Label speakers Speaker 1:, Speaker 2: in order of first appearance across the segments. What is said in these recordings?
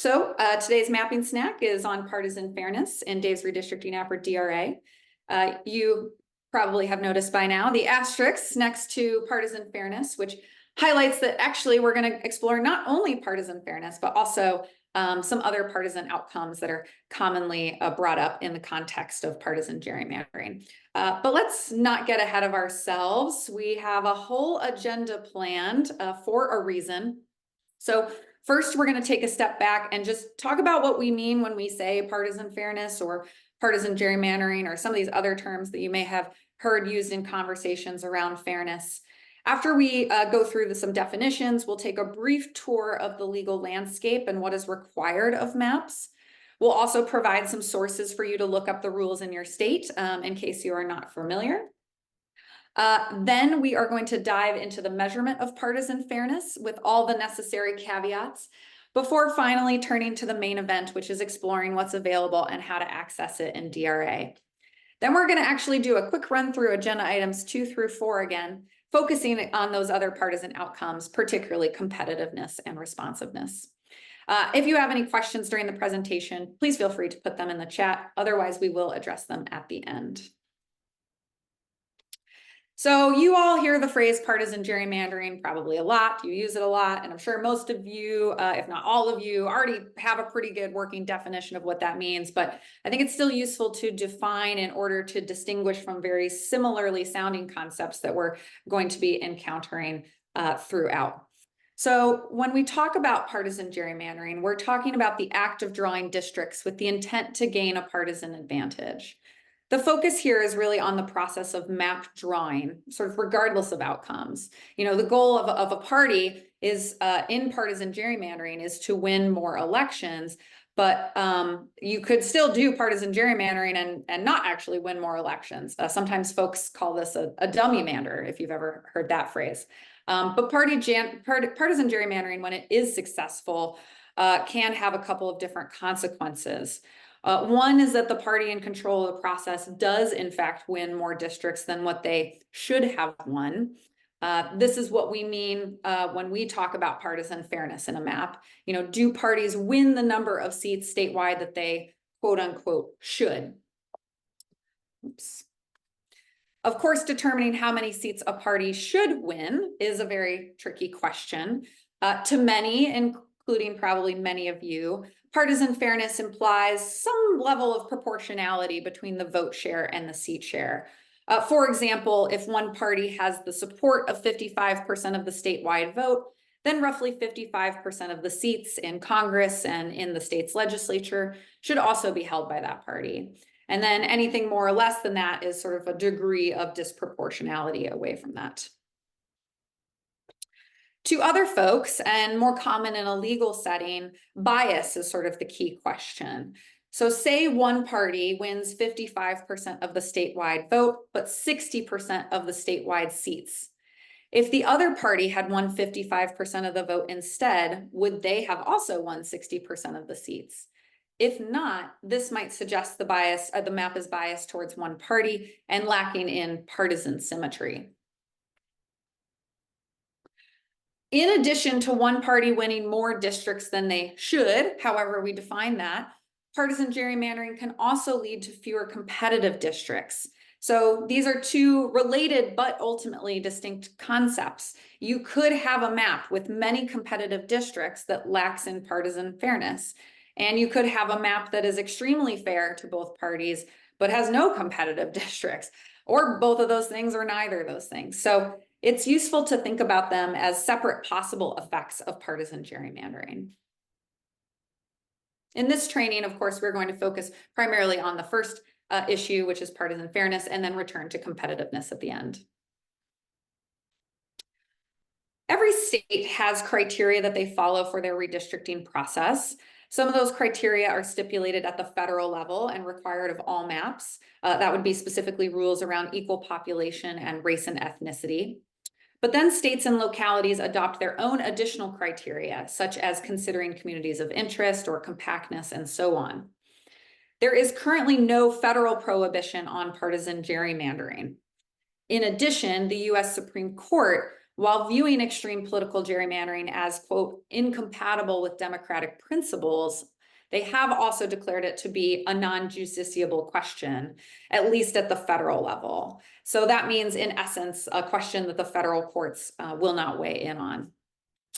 Speaker 1: Today's mapping snack is on partisan fairness in Dave's redistricting app, or DRA. You probably have noticed by now the asterisks next to partisan fairness, which highlights that actually we're going to explore not only partisan fairness, but also some other partisan outcomes that are commonly brought up in the context of partisan gerrymandering. But let's not get ahead of ourselves. We have a whole agenda planned for a reason. So first, we're going to take a step back and just talk about what we mean when we say partisan fairness or partisan gerrymandering or some of these other terms that you may have heard used in conversations around fairness. After we go through some definitions, we'll take a brief tour of the legal landscape and what is required of maps. We'll also provide some sources for you to look up the rules in your state in case you are not familiar. Then we are going to dive into the measurement of partisan fairness with all the necessary caveats before finally turning to the main event, which is exploring what's available and how to access it in DRA. Then we're going to actually do a quick run through agenda items 2 through 4 again, focusing on those other partisan outcomes, particularly competitiveness and responsiveness. If you have any questions during the presentation, please feel free to put them in the chat. Otherwise, we will address them at the end. So you all hear the phrase partisan gerrymandering probably a lot. You use it a lot, and I'm sure most of you, if not all of you, already have a pretty good working definition of what that means. But I think it's still useful to define in order to distinguish from very similarly sounding concepts that we're going to be encountering throughout. So when we talk about partisan gerrymandering, we're talking about the act of drawing districts with the intent to gain a partisan advantage. The focus here is really on the process of map drawing, sort of regardless of outcomes. You know, the goal of a party is in partisan gerrymandering is to win more elections, but you could still do partisan gerrymandering and not actually win more elections. Sometimes folks call this a dummy mander, if you've ever heard that phrase. But partisan gerrymandering, when it is successful, can have a couple of different consequences. One is that the party in control of the process does, in fact, win more districts than what they should have won. This is what we mean when we talk about partisan fairness in a map. You know, do parties win the number of seats statewide that they, quote unquote, should? Oops. Of course, determining how many seats a party should win is a very tricky question. To many, including probably many of you, partisan fairness implies some level of proportionality between the vote share and the seat share. For example, if one party has the support of 55% of the statewide vote, then roughly 55% of the seats in Congress and in the state's legislature should also be held by that party. And then anything more or less than that is sort of a degree of disproportionality away from that. To other folks, and more common in a legal setting, bias is sort of the key question. So say one party wins 55% of the statewide vote, but 60% of the statewide seats. If the other party had won 55% of the vote instead, would they have also won 60% of the seats? If not, this might suggest the map is biased towards one party and lacking in partisan symmetry. In addition to one party winning more districts than they should, however we define that, partisan gerrymandering can also lead to fewer competitive districts. So these are two related but ultimately distinct concepts. You could have a map with many competitive districts that lacks in partisan fairness. And you could have a map that is extremely fair to both parties, but has no competitive districts, or both of those things or neither of those things. So it's useful to think about them as separate possible effects of partisan gerrymandering. In this training, of course, we're going to focus primarily on the first issue, which is partisan fairness, and then return to competitiveness at the end. Every state has criteria that they follow for their redistricting process. Some of those criteria are stipulated at the federal level and required of all maps. That would be specifically rules around equal population and race and ethnicity. But then states and localities adopt their own additional criteria, such as considering communities of interest or compactness and so on. There is currently no federal prohibition on partisan gerrymandering. In addition, the U.S. Supreme Court while viewing extreme political gerrymandering as, quote, incompatible with democratic principles, they have also declared it to be a non-justiciable question, at least at the federal level. So that means, in essence, a question that the federal courts will not weigh in on.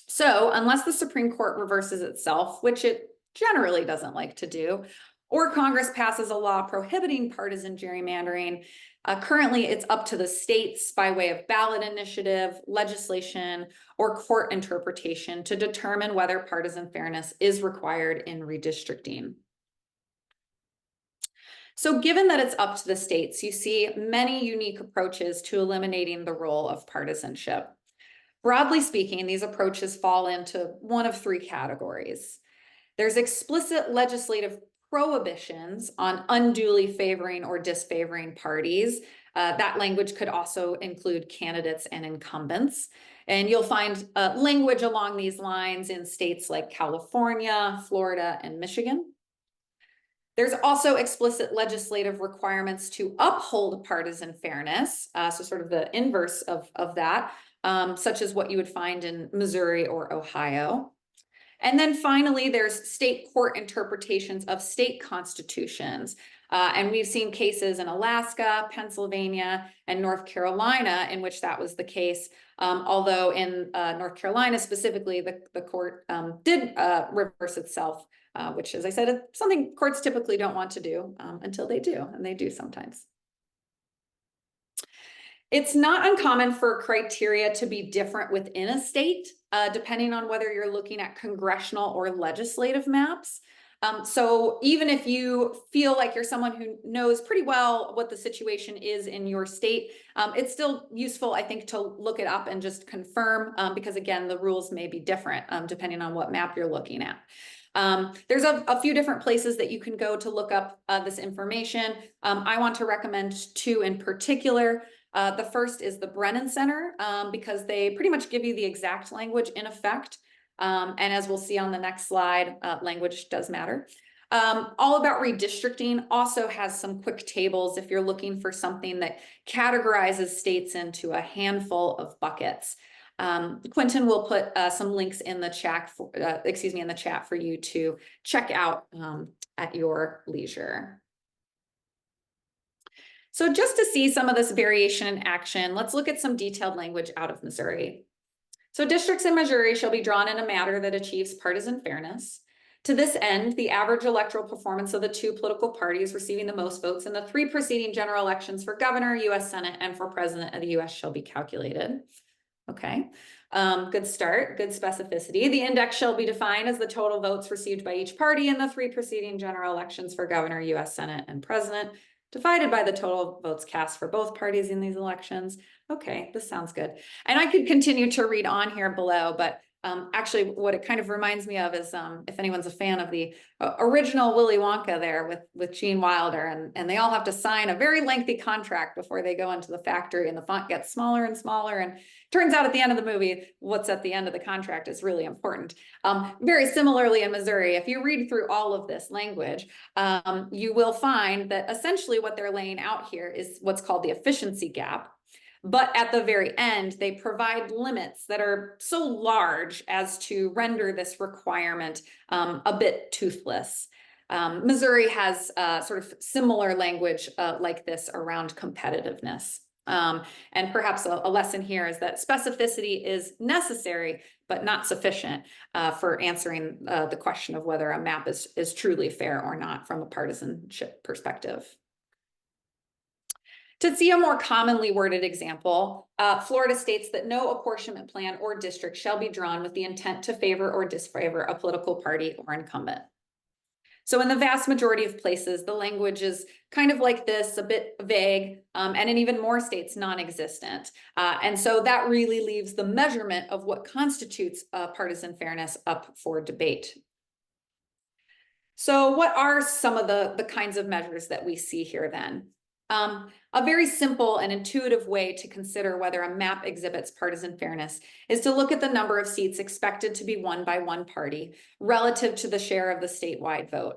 Speaker 1: So unless the Supreme Court reverses itself, which it generally doesn't like to do, or Congress passes a law prohibiting partisan gerrymandering, currently it's up to the states by way of ballot initiative, legislation, or court interpretation to determine whether partisan fairness is required in redistricting. So given that it's up to the states, you see many unique approaches to eliminating the role of partisanship. Broadly speaking, these approaches fall into one of three categories. There's explicit legislative prohibitions on unduly favoring or disfavoring parties. That language could also include candidates and incumbents. And you'll find language along these lines in states like California, Florida, and Michigan. There's also explicit legislative requirements to uphold partisan fairness, so sort of the inverse of that, such as what you would find in Missouri or Ohio. And then finally, there's state court interpretations of state constitutions. And we've seen cases in Alaska, Pennsylvania, and North Carolina in which that was the case. Although in North Carolina specifically, the court did reverse itself, which, as I said, is something courts typically don't want to do until they do, and they do sometimes. It's not uncommon for criteria to be different within a state, depending on whether you're looking at congressional or legislative maps. So even if you feel like you're someone who knows pretty well what the situation is in your state, it's still useful, I think, to look it up and just confirm, because again, the rules may be different depending on what map you're looking at. There's a few different places that you can go to look up this information. I want to recommend two in particular. The first is the Brennan Center, because they pretty much give you the exact language in effect. And as we'll see on the next slide, language does matter. All About Redistricting also has some quick tables if you're looking for something that categorizes states into a handful of buckets. Quentin will put some links in the chat for you to check out at your leisure. So just to see some of this variation in action, let's look at some detailed language out of Missouri. So districts in Missouri shall be drawn in a manner that achieves partisan fairness. To this end, the average electoral performance of the two political parties receiving the most votes in the three preceding general elections for governor, U.S. Senate, and for president of the U.S. shall be calculated. Okay, good start, good specificity. The index shall be defined as the total votes received by each party in the three preceding general elections for governor, U.S. Senate, and president, divided by the total votes cast for both parties in these elections. Okay, this sounds good. And I could continue to read on here below, but actually what it kind of reminds me of is if anyone's a fan of the original Willy Wonka there with Gene Wilder, and they all have to sign a very lengthy contract before they go into the factory, and the font gets smaller and smaller, and turns out at the end of the movie, what's at the end of the contract is really important. Very similarly in Missouri, if you read through all of this language, you will find that essentially what they're laying out here is what's called the efficiency gap. But at the very end, they provide limits that are so large as to render this requirement a bit toothless. Missouri has sort of similar language like this around competitiveness. And perhaps a lesson here is that specificity is necessary, but not sufficient for answering the question of whether a map is truly fair or not from a partisanship perspective. To see a more commonly worded example, Florida states that no apportionment plan or district shall be drawn with the intent to favor or disfavor a political party or incumbent. So in the vast majority of places, the language is kind of like this, a bit vague, and in even more states, non-existent. And so that really leaves the measurement of what constitutes partisan fairness up for debate. So what are some of the kinds of measures that we see here then? A very simple and intuitive way to consider whether a map exhibits partisan fairness is to look at the number of seats expected to be won by one party relative to the share of the statewide vote.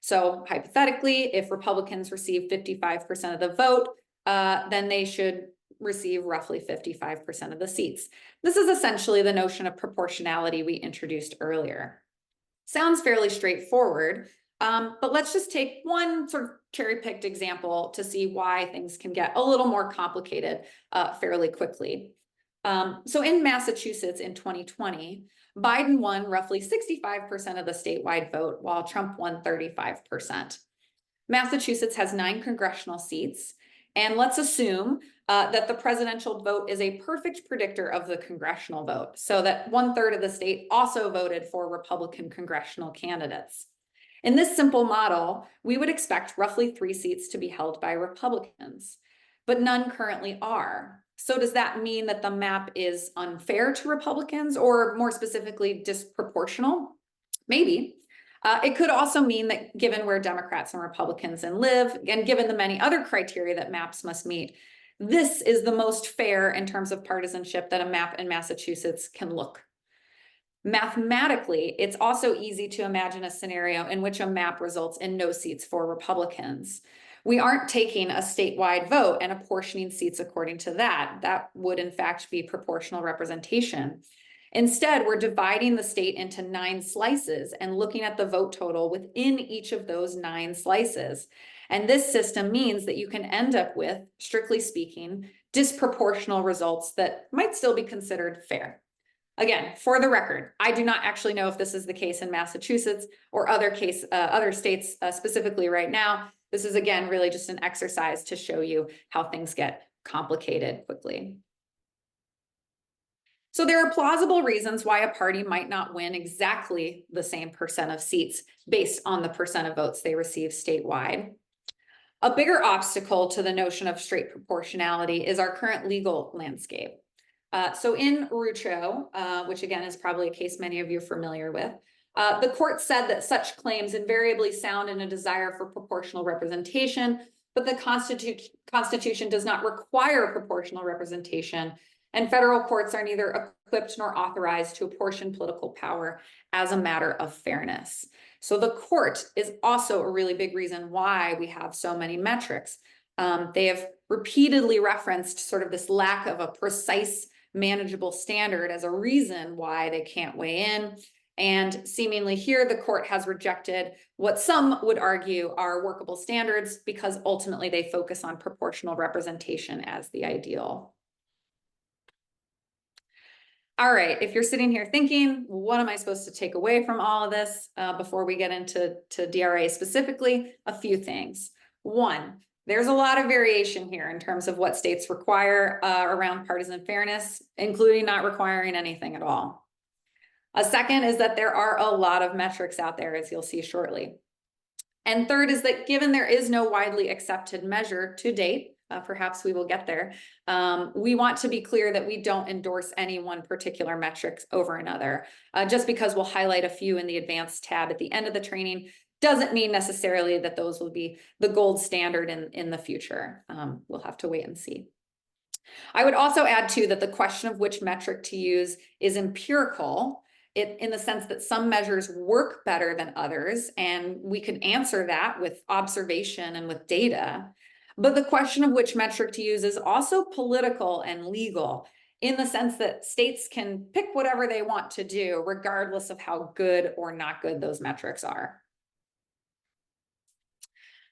Speaker 1: So hypothetically, if Republicans receive 55% of the vote, then they should receive roughly 55% of the seats. This is essentially the notion of proportionality we introduced earlier. Sounds fairly straightforward, but let's just take one sort of cherry-picked example to see why things can get a little more complicated fairly quickly. So in Massachusetts in 2020, Biden won roughly 65% of the statewide vote, while Trump won 35%. Massachusetts has 9 congressional seats, and let's assume that the presidential vote is a perfect predictor of the congressional vote, so that 1/3 of the state also voted for Republican congressional candidates. In this simple model, we would expect roughly 3 seats to be held by Republicans, but none currently are. So does that mean that the map is unfair to Republicans, or more specifically, disproportional? Maybe. It could also mean that given where Democrats and Republicans live, and given the many other criteria that maps must meet, this is the most fair in terms of partisanship that a map in Massachusetts can look. Mathematically, it's also easy to imagine a scenario in which a map results in no seats for Republicans. We aren't taking a statewide vote and apportioning seats according to that. That would in fact be proportional representation. Instead, we're dividing the state into 9 slices and looking at the vote total within each of those 9 slices. And this system means that you can end up with, strictly speaking, disproportional results that might still be considered fair. Again, for the record, I do not actually know if this is the case in Massachusetts or other states specifically right now. This is, again, really just an exercise to show you how things get complicated quickly. So there are plausible reasons why a party might not win exactly the same percent of seats based on the percent of votes they receive statewide. A bigger obstacle to the notion of straight proportionality is our current legal landscape. So in Rucho, which again is probably a case many of you are familiar with, the court said that such claims invariably sound in a desire for proportional representation, but the Constitution does not require proportional representation, and federal courts are neither equipped nor authorized to apportion political power as a matter of fairness. So the court is also a really big reason why we have so many metrics. They have repeatedly referenced sort of this lack of a precise, manageable standard as a reason why they can't weigh in. And seemingly here, the court has rejected what some would argue are workable standards because ultimately they focus on proportional representation as the ideal. All right, if you're sitting here thinking, what am I supposed to take away from all of this before we get into DRA specifically? A few things. One, there's a lot of variation here in terms of what states require around partisan fairness, including not requiring anything at all. A second is that there are a lot of metrics out there, as you'll see shortly. And third is that given there is no widely accepted measure to date, perhaps we will get there, we want to be clear that we don't endorse any one particular metric over another. Just because we'll highlight a few in the advanced tab at the end of the training doesn't mean necessarily that those will be the gold standard in the future. We'll have to wait and see. I would also add too that the question of which metric to use is empirical, in the sense that some measures work better than others, and we can answer that with observation and with data. But the question of which metric to use is also political and legal, in the sense that states can pick whatever they want to do, regardless of how good or not good those metrics are.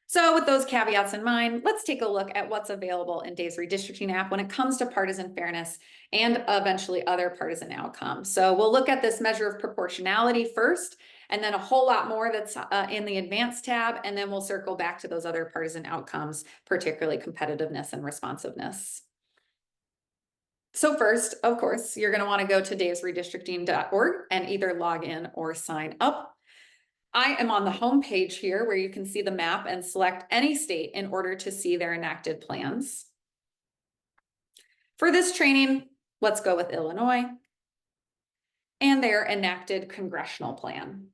Speaker 1: So with those caveats in mind, let's take a look at what's available in Dave's redistricting app when it comes to partisan fairness and eventually other partisan outcomes. So we'll look at this measure of proportionality first, and then a whole lot more that's in the advanced tab, and then we'll circle back to those other partisan outcomes, particularly competitiveness and responsiveness. So first, of course, you're going to want to go to davesredistricting.org and either log in or sign up. I am on the home page here where you can see the map and select any state in order to see their enacted plans. For this training, let's go with Illinois and their enacted congressional plan.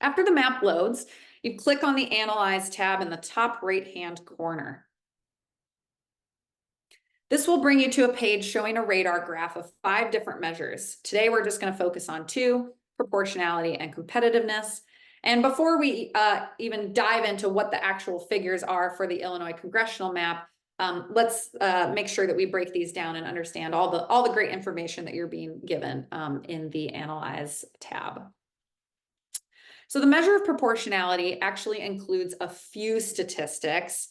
Speaker 1: After the map loads, you click on the Analyze tab in the top right-hand corner. This will bring you to a page showing a radar graph of 5 different measures. Today, we're just going to focus on 2. Proportionality and competitiveness. And before we even dive into what the actual figures are for the Illinois congressional map, let's make sure that we break these down and understand all the great information that you're being given in the Analyze tab. So the measure of proportionality actually includes a few statistics.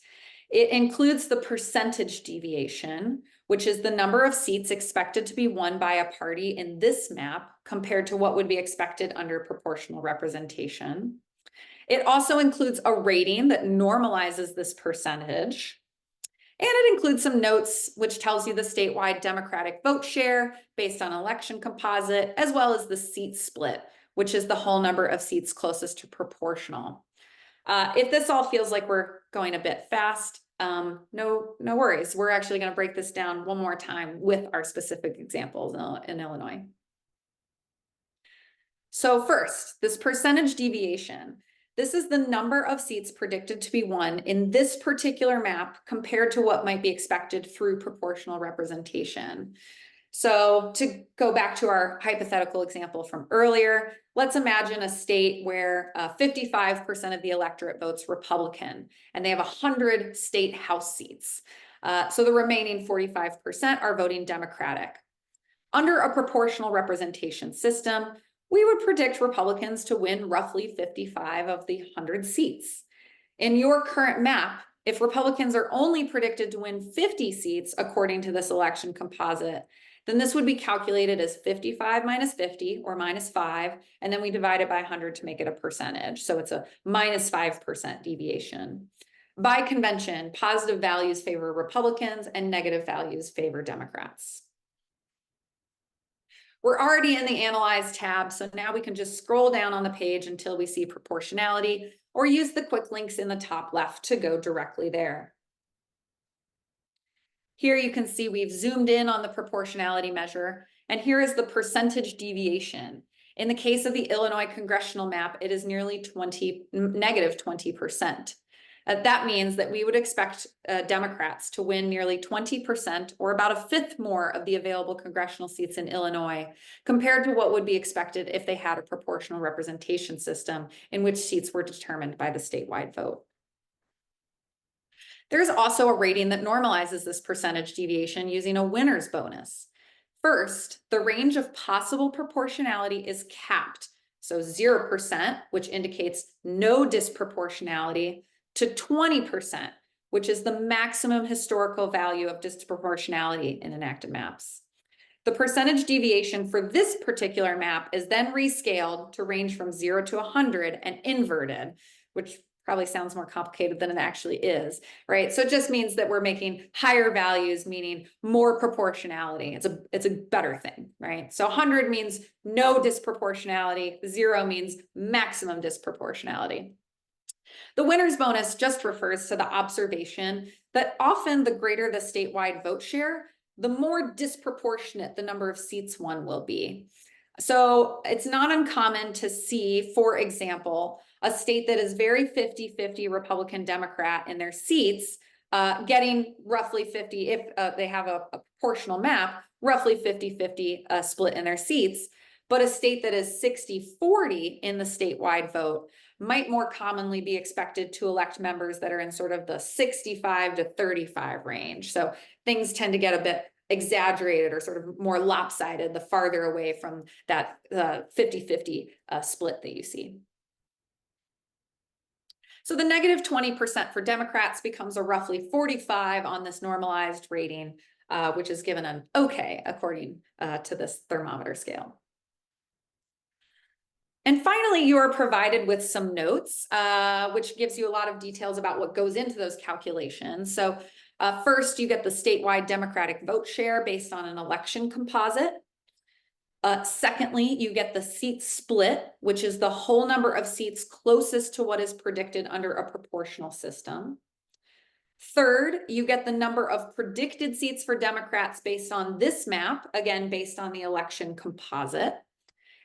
Speaker 1: It includes the percentage deviation, which is the number of seats expected to be won by a party in this map compared to what would be expected under proportional representation. It also includes a rating that normalizes this percentage. And it includes some notes, which tells you the statewide Democratic vote share based on election composite, as well as the seat split, which is the whole number of seats closest to proportional. If this all feels like we're going a bit fast, no worries. We're actually going to break this down one more time with our specific examples in Illinois. So first, this percentage deviation. This is the number of seats predicted to be won in this particular map compared to what might be expected through proportional representation. So to go back to our hypothetical example from earlier, let's imagine a state where 55% of the electorate votes Republican, and they have 100 state House seats. So the remaining 45% are voting Democratic. Under a proportional representation system, we would predict Republicans to win roughly 55 of the 100 seats. In your current map, if Republicans are only predicted to win 50 seats according to this election composite, then this would be calculated as 55 minus 50 or minus 5, and then we divide it by 100 to make it a percentage. So it's a minus 5% deviation. By convention, positive values favor Republicans and negative values favor Democrats. We're already in the Analyze tab, so now we can just scroll down on the page until we see proportionality, or use the quick links in the top left to go directly there. Here you can see we've zoomed in on the proportionality measure, and here is the percentage deviation. In the case of the Illinois congressional map, it is nearly negative 20%. That means that we would expect Democrats to win nearly 20%, or about a fifth more of the available congressional seats in Illinois, compared to what would be expected if they had a proportional representation system in which seats were determined by the statewide vote. There's also a rating that normalizes this percentage deviation using a winner's bonus. First, the range of possible proportionality is capped, so 0%, which indicates no disproportionality, to 20%, which is the maximum historical value of disproportionality in enacted maps. The percentage deviation for this particular map is then rescaled to range from 0 to 100 and inverted, which probably sounds more complicated than it actually is, right? So it just means that we're making higher values, meaning more proportionality. It's a better thing, right? So 100 means no disproportionality, 0 means maximum disproportionality. The winner's bonus just refers to the observation that often the greater the statewide vote share, the more disproportionate the number of seats won will be. So it's not uncommon to see, for example, a state that is very 50-50 Republican Democrat in their seats, getting roughly 50, if they have a proportional map, roughly 50-50 split in their seats. But a state that is 60-40 in the statewide vote might more commonly be expected to elect members that are in sort of the 65 to 35 range. So things tend to get a bit exaggerated or sort of more lopsided the farther away from that 50-50 split that you see. So the negative 20% for Democrats becomes a roughly 45 on this normalized rating, which is given an okay according to this thermometer scale. And finally, you are provided with some notes, which gives you a lot of details about what goes into those calculations. So first, you get the statewide Democratic vote share based on an election composite. Secondly, you get the seat split, which is the whole number of seats closest to what is predicted under a proportional system. Third, you get the number of predicted seats for Democrats based on this map, again, based on the election composite.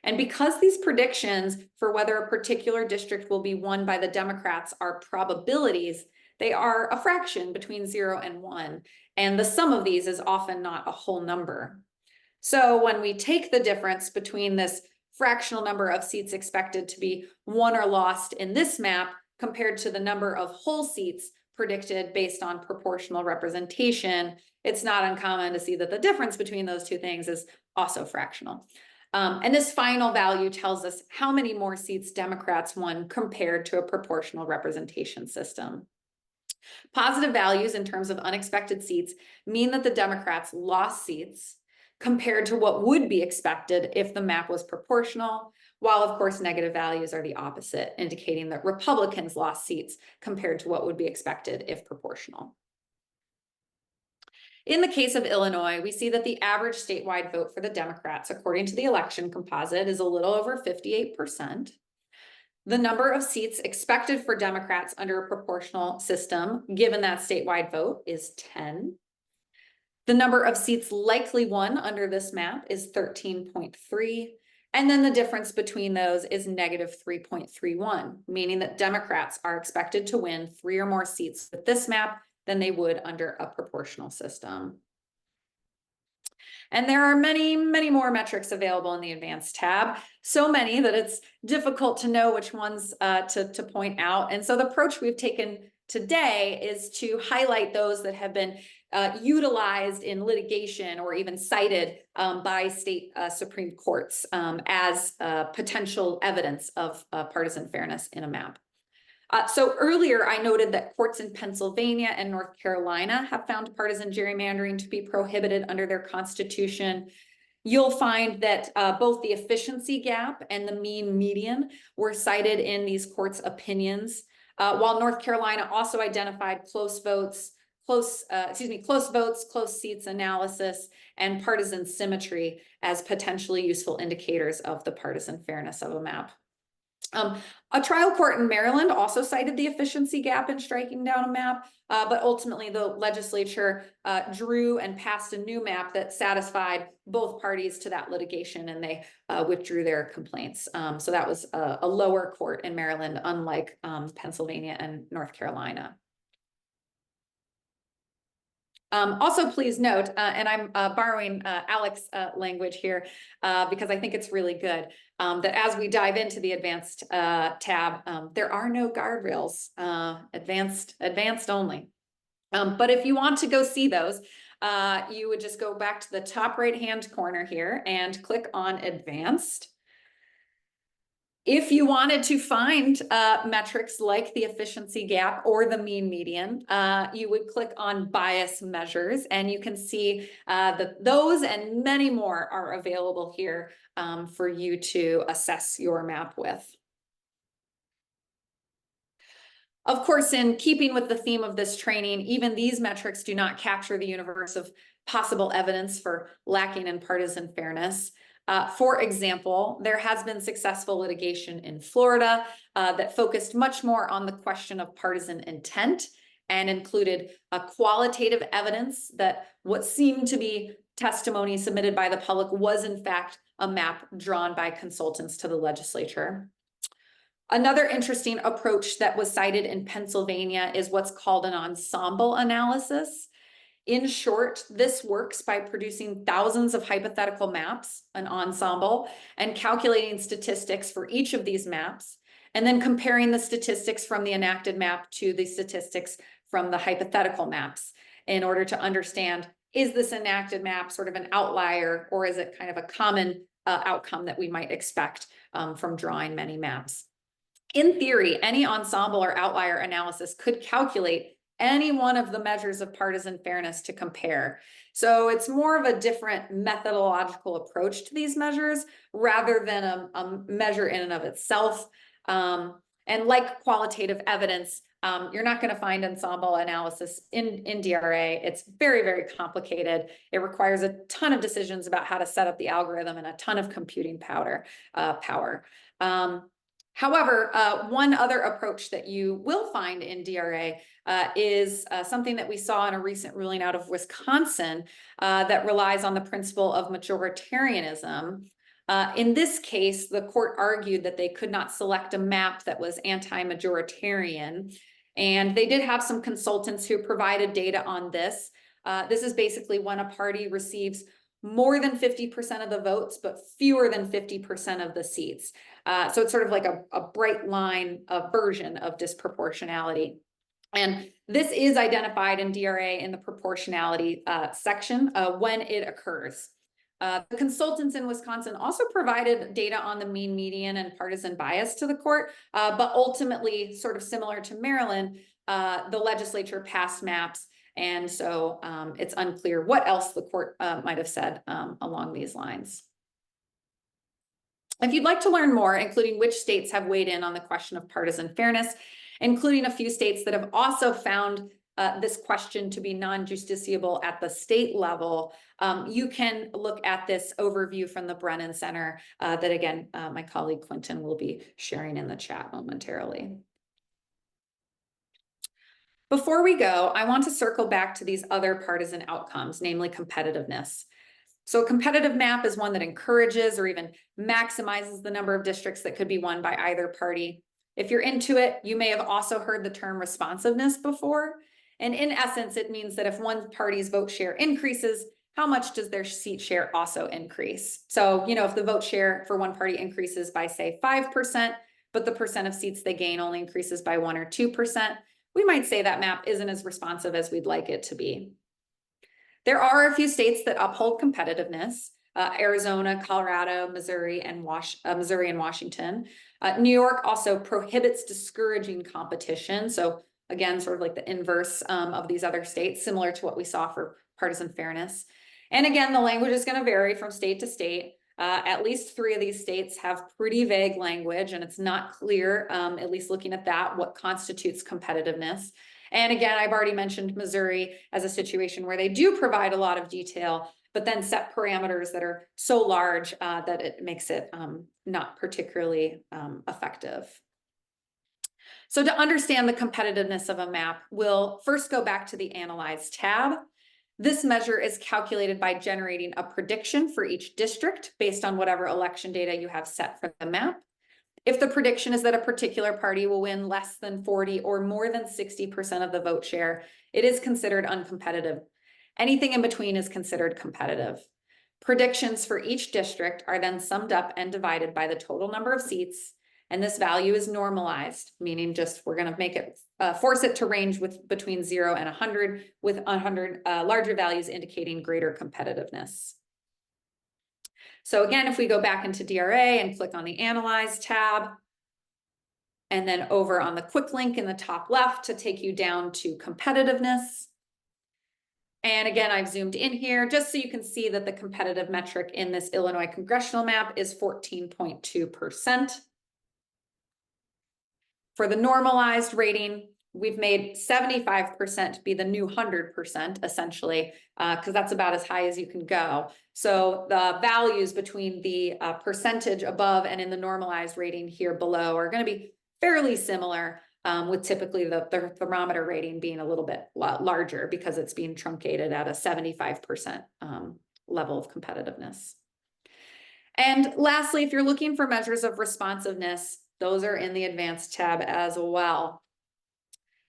Speaker 1: And because these predictions for whether a particular district will be won by the Democrats are probabilities, they are a fraction between 0 and 1. And the sum of these is often not a whole number. So when we take the difference between this fractional number of seats expected to be won or lost in this map compared to the number of whole seats predicted based on proportional representation, it's not uncommon to see that the difference between those two things is also fractional. And this final value tells us how many more seats Democrats won compared to a proportional representation system. Positive values in terms of unexpected seats mean that the Democrats lost seats compared to what would be expected if the map was proportional, while of course negative values are the opposite, indicating that Republicans lost seats compared to what would be expected if proportional. In the case of Illinois, we see that the average statewide vote for the Democrats, according to the election composite, is a little over 58%. The number of seats expected for Democrats under a proportional system, given that statewide vote, is 10. The number of seats likely won under this map is 13.3. And then the difference between those is negative 3.31, meaning that Democrats are expected to win 3 or more seats with this map than they would under a proportional system. And there are many, many more metrics available in the advanced tab, so many that it's difficult to know which ones to point out. And so the approach we've taken today is to highlight those that have been utilized in litigation or even cited by state Supreme Courts as potential evidence of partisan fairness in a map. So earlier I noted that courts in Pennsylvania and North Carolina have found partisan gerrymandering to be prohibited under their constitution. You'll find that both the efficiency gap and the mean median were cited in these courts' opinions, while North Carolina also identified close votes, close seats analysis, and partisan symmetry as potentially useful indicators of the partisan fairness of a map. A trial court in Maryland also cited the efficiency gap in striking down a map, but ultimately the legislature drew and passed a new map that satisfied both parties to that litigation, and they withdrew their complaints. So that was a lower court in Maryland, unlike Pennsylvania and North Carolina. Also, please note, and I'm borrowing Alex's language here because I think it's really good, that as we dive into the advanced tab, there are no guardrails, advanced only. But if you want to go see those, you would just go back to the top right-hand corner here and click on advanced. If you wanted to find metrics like the efficiency gap or the mean median, you would click on bias measures, and you can see that those and many more are available here for you to assess your map with. Of course, in keeping with the theme of this training, even these metrics do not capture the universe of possible evidence for lacking in partisan fairness. For example, there has been successful litigation in Florida that focused much more on the question of partisan intent and included qualitative evidence that what seemed to be testimony submitted by the public was in fact a map drawn by consultants to the legislature. Another interesting approach that was cited in Pennsylvania is what's called an ensemble analysis. In short, this works by producing thousands of hypothetical maps, an ensemble, and calculating statistics for each of these maps, and then comparing the statistics from the enacted map to the statistics from the hypothetical maps in order to understand, is this enacted map sort of an outlier, or is it kind of a common outcome that we might expect from drawing many maps? In theory, any ensemble or outlier analysis could calculate any one of the measures of partisan fairness to compare. So it's more of a different methodological approach to these measures rather than a measure in and of itself. And like qualitative evidence, you're not going to find ensemble analysis in DRA. It's very, very complicated. It requires a ton of decisions about how to set up the algorithm and a ton of computing power. However, one other approach that you will find in DRA is something that we saw in a recent ruling out of Wisconsin that relies on the principle of majoritarianism. In this case, the court argued that they could not select a map that was anti-majoritarian, and they did have some consultants who provided data on this. This is basically when a party receives more than 50% of the votes, but fewer than 50% of the seats. So it's sort of like a bright line version of disproportionality. And this is identified in DRA in the proportionality section when it occurs. The consultants in Wisconsin also provided data on the mean, median, and partisan bias to the court, but ultimately, sort of similar to Maryland, the legislature passed maps, and so it's unclear what else the court might have said along these lines. If you'd like to learn more, including which states have weighed in on the question of partisan fairness, including a few states that have also found this question to be non-justiciable at the state level, you can look at this overview from the Brennan Center that, again, my colleague Quentin will be sharing in the chat momentarily. Before we go, I want to circle back to these other partisan outcomes, namely competitiveness. So a competitive map is one that encourages or even maximizes the number of districts that could be won by either party. If you're into it, you may have also heard the term responsiveness before. And in essence, it means that if one party's vote share increases, how much does their seat share also increase? So, if the vote share for one party increases by, say, 5%, but the percent of seats they gain only increases by 1 or 2%, we might say that map isn't as responsive as we'd like it to be. There are a few states that uphold competitiveness: Arizona, Colorado, Missouri, and Washington. New York also prohibits discouraging competition. So again, sort of like the inverse of these other states, similar to what we saw for partisan fairness. And again, the language is going to vary from state to state. At least 3 of these states have pretty vague language, and it's not clear, at least looking at that, what constitutes competitiveness. And again, I've already mentioned Missouri as a situation where they do provide a lot of detail, but then set parameters that are so large that it makes it not particularly effective. So to understand the competitiveness of a map, we'll first go back to the Analyze tab. This measure is calculated by generating a prediction for each district based on whatever election data you have set for the map. If the prediction is that a particular party will win less than 40 or more than 60% of the vote share, it is considered uncompetitive. Anything in between is considered competitive. Predictions for each district are then summed up and divided by the total number of seats, and this value is normalized, meaning just we're going to make it force it to range between 0 and 100, with 100 larger values indicating greater competitiveness. So again, if we go back into DRA and click on the Analyze tab, and then over on the quick link in the top left to take you down to competitiveness. And again, I've zoomed in here just so you can see that the competitive metric in this Illinois congressional map is 14.2%. For the normalized rating, we've made 75% be the new 100%, essentially, because that's about as high as you can go. So the values between the percentage above and in the normalized rating here below are going to be fairly similar, with typically the thermometer rating being a little bit larger because it's being truncated at a 75% level of competitiveness. And lastly, if you're looking for measures of responsiveness, those are in the Advanced tab as well.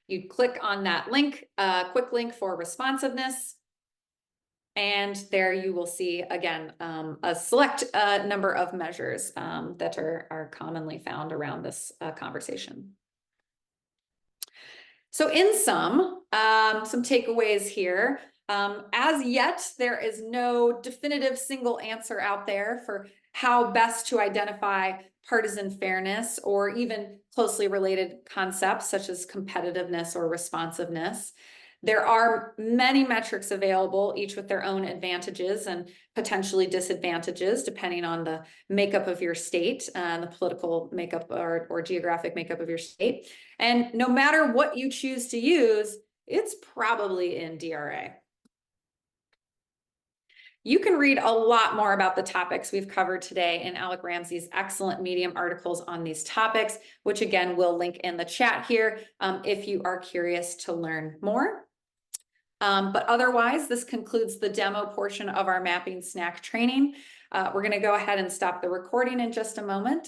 Speaker 1: You click on that link, quick link for responsiveness, and there you will see, again, a select number of measures that are commonly found around this conversation. So in some takeaways here. As yet, there is no definitive single answer out there for how best to identify partisan fairness or even closely related concepts such as competitiveness or responsiveness. There are many metrics available, each with their own advantages and potentially disadvantages, depending on the makeup of your state, the political makeup or geographic makeup of your state. And no matter what you choose to use, it's probably in DRA. You can read a lot more about the topics we've covered today in Alec Ramsey's excellent Medium articles on these topics, which again, we'll link in the chat here if you are curious to learn more. But otherwise, this concludes the demo portion of our mapping snack training. We're going to go ahead and stop the recording in just a moment.